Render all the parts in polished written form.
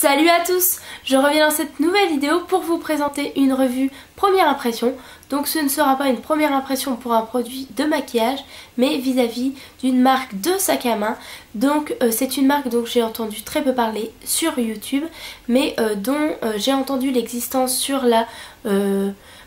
Salut à tous! Je reviens dans cette nouvelle vidéo pour vous présenter une revue première impression. Donc ce ne sera pas une première impression pour un produit de maquillage, mais vis-à-vis d'une marque de sac à main. Donc c'est une marque dont j'ai entendu très peu parler sur YouTube, mais dont j'ai entendu l'existence sur la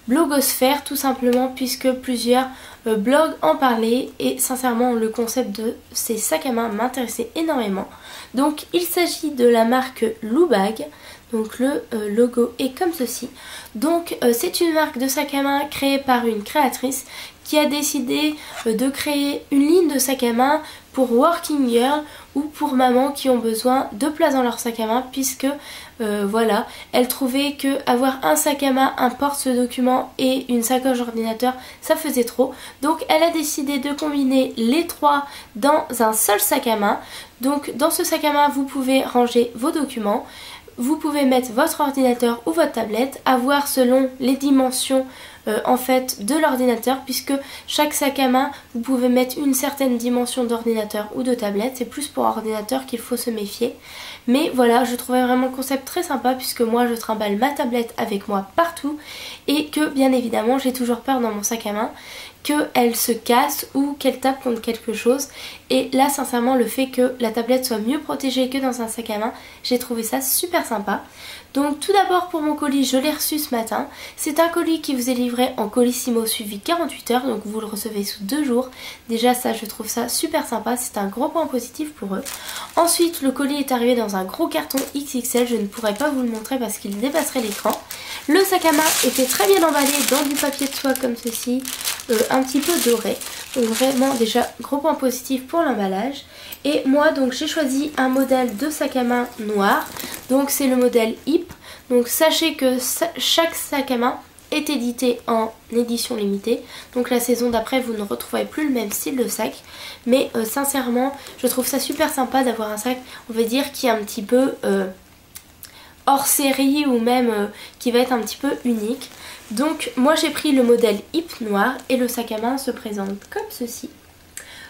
blogosphère, tout simplement puisque plusieurs blogs en parlaient et sincèrement le concept de ces sacs à main m'intéressait énormément. Donc il s'agit de la marque Loubag. Donc le logo est comme ceci. Donc c'est une marque de sac à main créée par une créatrice qui a décidé de créer une ligne de sac à main pour working girl ou pour mamans qui ont besoin de place dans leur sac à main, puisque voilà, elle trouvait que avoir un sac à main, un porte-document et une sacoche ordinateur, ça faisait trop. Donc elle a décidé de combiner les trois dans un seul sac à main. Donc dans ce sac à main, vous pouvez ranger vos documents. Vous pouvez mettre votre ordinateur ou votre tablette, à voir selon les dimensions en fait de l'ordinateur, puisque chaque sac à main vous pouvez mettre une certaine dimension d'ordinateur ou de tablette. C'est plus pour ordinateur qu'il faut se méfier, mais voilà, je trouvais vraiment le concept très sympa, puisque moi je trimballe ma tablette avec moi partout et que bien évidemment j'ai toujours peur dans mon sac à main qu'elle se casse ou qu'elle tape contre quelque chose. Et là sincèrement le fait que la tablette soit mieux protégée que dans un sac à main, j'ai trouvé ça super sympa. Donc tout d'abord pour mon colis, je l'ai reçu ce matin. C'est un colis qui vous est livré en colissimo suivi 48 heures, donc vous le recevez sous 2 jours. Déjà ça, je trouve ça super sympa, c'est un gros point positif pour eux. Ensuite le colis est arrivé dans un gros carton XXL, je ne pourrais pas vous le montrer parce qu'il dépasserait l'écran. Le sac à main était très bien emballé dans du papier de soie comme ceci, un petit peu doré. Donc vraiment déjà gros point positif pour l'emballage. Et moi donc j'ai choisi un modèle de sac à main noir. Donc c'est le modèle HIP. Donc sachez que chaque sac à main est édité en édition limitée. Donc la saison d'après vous ne retrouverez plus le même style de sac. Mais sincèrement je trouve ça super sympa d'avoir un sac, on va dire, qui est un petit peu hors série, ou même qui va être un petit peu unique. Donc moi j'ai pris le modèle HIP noir et le sac à main se présente comme ceci.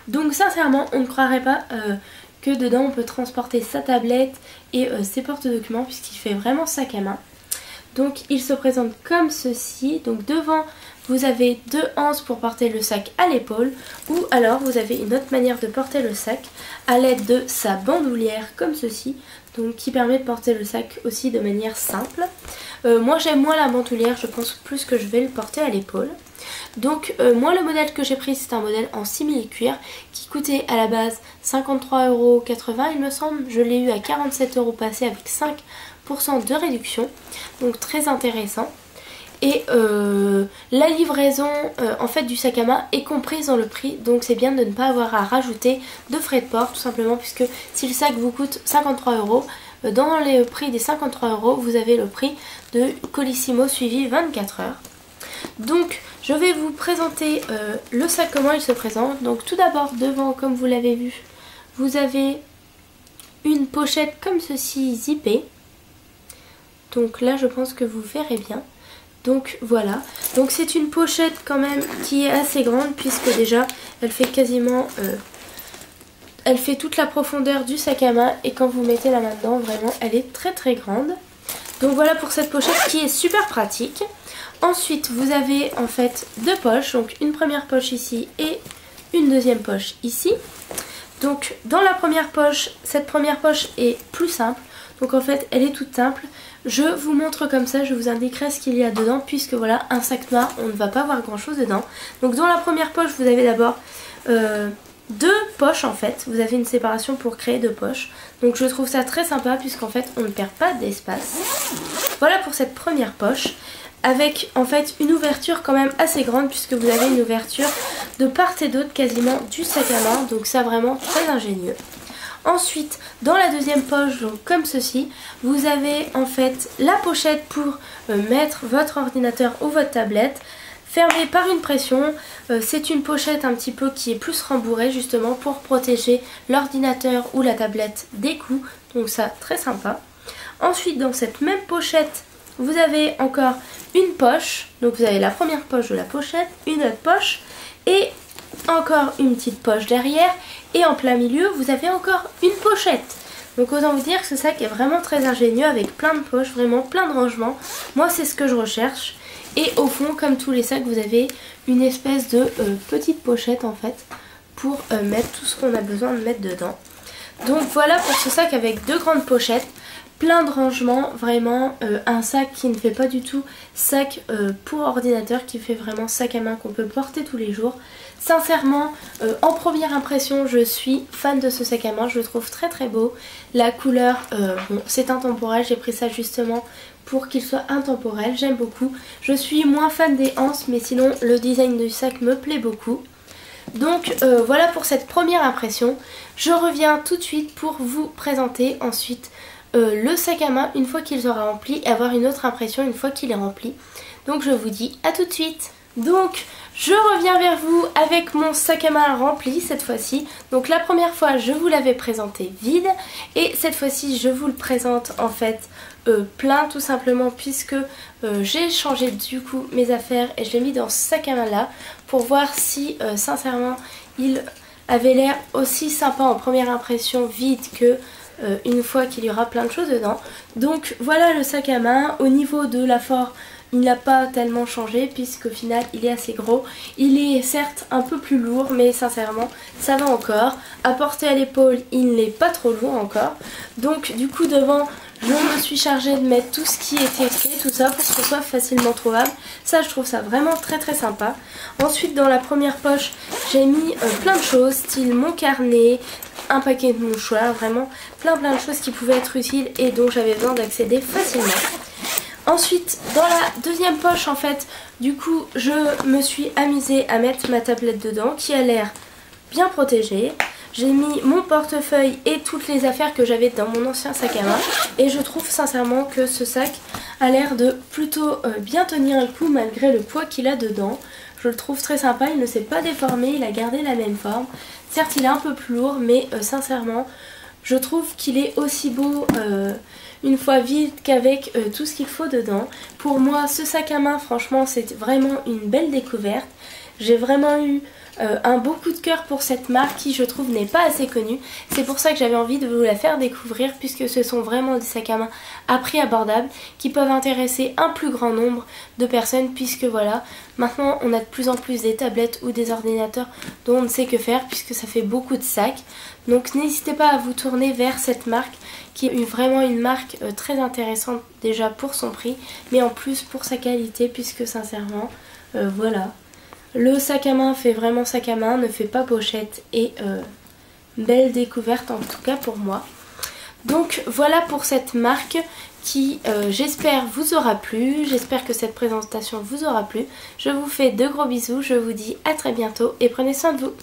Donc sincèrement on ne croirait pas que dedans on peut transporter sa tablette et ses porte-documents, puisqu'il fait vraiment sac à main. Donc il se présente comme ceci. Donc devant vous avez deux anses pour porter le sac à l'épaule, ou alors vous avez une autre manière de porter le sac à l'aide de sa bandoulière comme ceci, donc qui permet de porter le sac aussi de manière simple. Moi j'aime moins la bandoulière, je pense plus que je vais le porter à l'épaule. Donc moi le modèle que j'ai pris, c'est un modèle en simili cuir qui coûtait à la base 53,80 € il me semble. Je l'ai eu à 47 € passé avec 5% de réduction, donc très intéressant. Et la livraison en fait du sac à main est comprise dans le prix, donc c'est bien de ne pas avoir à rajouter de frais de port, tout simplement, puisque si le sac vous coûte 53 €, dans le prix des 53 € vous avez le prix de colissimo suivi 24 heures. Donc je vais vous présenter le sac, comment il se présente. Donc tout d'abord devant, comme vous l'avez vu, vous avez une pochette comme ceci zippée. Donc là je pense que vous verrez bien. Donc voilà, donc c'est une pochette quand même qui est assez grande, puisque déjà elle fait quasiment elle fait toute la profondeur du sac à main, et quand vous mettez la main dedans, vraiment elle est très très grande. Donc voilà pour cette pochette qui est super pratique. Ensuite vous avez en fait deux poches, donc une première poche ici et une deuxième poche ici. Donc dans la première poche, cette première poche est plus simple, donc en fait elle est toute simple. Je vous montre comme ça, je vous indiquerai ce qu'il y a dedans, puisque voilà, un sac noir, on ne va pas voir grand chose dedans. Donc dans la première poche vous avez d'abord deux poches en fait, vous avez une séparation pour créer deux poches. Donc je trouve ça très sympa, puisqu'en fait on ne perd pas d'espace. Voilà pour cette première poche, avec en fait une ouverture quand même assez grande, puisque vous avez une ouverture de part et d'autre quasiment du sac à main, donc ça vraiment très ingénieux. Ensuite dans la deuxième poche, donc comme ceci, vous avez en fait la pochette pour mettre votre ordinateur ou votre tablette, fermée par une pression. C'est une pochette un petit peu qui est plus rembourrée, justement pour protéger l'ordinateur ou la tablette des coups, donc ça très sympa. Ensuite dans cette même pochette vous avez encore une poche, donc vous avez la première poche de la pochette, une autre poche et encore une petite poche derrière, et en plein milieu vous avez encore une pochette. Donc autant vous dire que ce sac est vraiment très ingénieux avec plein de poches, vraiment plein de rangements. Moi c'est ce que je recherche. Et au fond, comme tous les sacs, vous avez une espèce de petite pochette en fait pour mettre tout ce qu'on a besoin de mettre dedans. Donc voilà pour ce sac avec 2 grandes pochettes, plein de rangements, vraiment un sac qui ne fait pas du tout sac pour ordinateur, qui fait vraiment sac à main qu'on peut porter tous les jours. Sincèrement, en première impression, je suis fan de ce sac à main, je le trouve très très beau. La couleur, bon, c'est intemporel, j'ai pris ça justement pour qu'il soit intemporel, j'aime beaucoup. Je suis moins fan des anses, mais sinon le design du sac me plaît beaucoup. Donc voilà pour cette première impression. Je reviens tout de suite pour vous présenter ensuite le sac à main une fois qu'il sera rempli et avoir une autre impression une fois qu'il est rempli. Donc je vous dis à tout de suite. Donc je reviens vers vous avec mon sac à main rempli cette fois-ci. Donc la première fois je vous l'avais présenté vide et cette fois-ci je vous le présente en fait plein tout simplement puisque j'ai changé du coup mes affaires et je l'ai mis dans ce sac à main là pour voir si sincèrement il avait l'air aussi sympa en première impression vide que une fois qu'il y aura plein de choses dedans. Donc voilà le sac à main. Au niveau de l'apport, il n'a pas tellement changé puisqu'au final il est assez gros. Il est certes un peu plus lourd mais sincèrement ça va encore. À porter à l'épaule il n'est pas trop lourd encore. Donc du coup devant je me suis chargée de mettre tout ce qui était écrit, tout ça pour que ce soit facilement trouvable. Ça je trouve ça vraiment très très sympa. Ensuite dans la première poche j'ai mis plein de choses, style mon carnet, un paquet de mouchoirs, vraiment plein de choses qui pouvaient être utiles et dont j'avais besoin d'accéder facilement. Ensuite dans la deuxième poche en fait du coup je me suis amusée à mettre ma tablette dedans qui a l'air bien protégée. J'ai mis mon portefeuille et toutes les affaires que j'avais dans mon ancien sac à main et je trouve sincèrement que ce sac a l'air de plutôt bien tenir le coup malgré le poids qu'il a dedans. Je le trouve très sympa, il ne s'est pas déformé, il a gardé la même forme. Certes il est un peu plus lourd mais sincèrement je trouve qu'il est aussi beau une fois vide qu'avec tout ce qu'il faut dedans. Pour moi ce sac à main franchement c'est vraiment une belle découverte. J'ai vraiment eu un beau coup de cœur pour cette marque qui je trouve n'est pas assez connue. C'est pour ça que j'avais envie de vous la faire découvrir puisque ce sont vraiment des sacs à main à prix abordable qui peuvent intéresser un plus grand nombre de personnes puisque voilà, maintenant on a de plus en plus des tablettes ou des ordinateurs dont on ne sait que faire puisque ça fait beaucoup de sacs. Donc n'hésitez pas à vous tourner vers cette marque qui est vraiment une marque très intéressante déjà pour son prix mais en plus pour sa qualité puisque sincèrement voilà. Le sac à main fait vraiment sac à main, ne fait pas pochette et belle découverte en tout cas pour moi. Donc voilà pour cette marque qui j'espère vous aura plu, j'espère que cette présentation vous aura plu. Je vous fais de gros bisous, je vous dis à très bientôt et prenez soin de vous.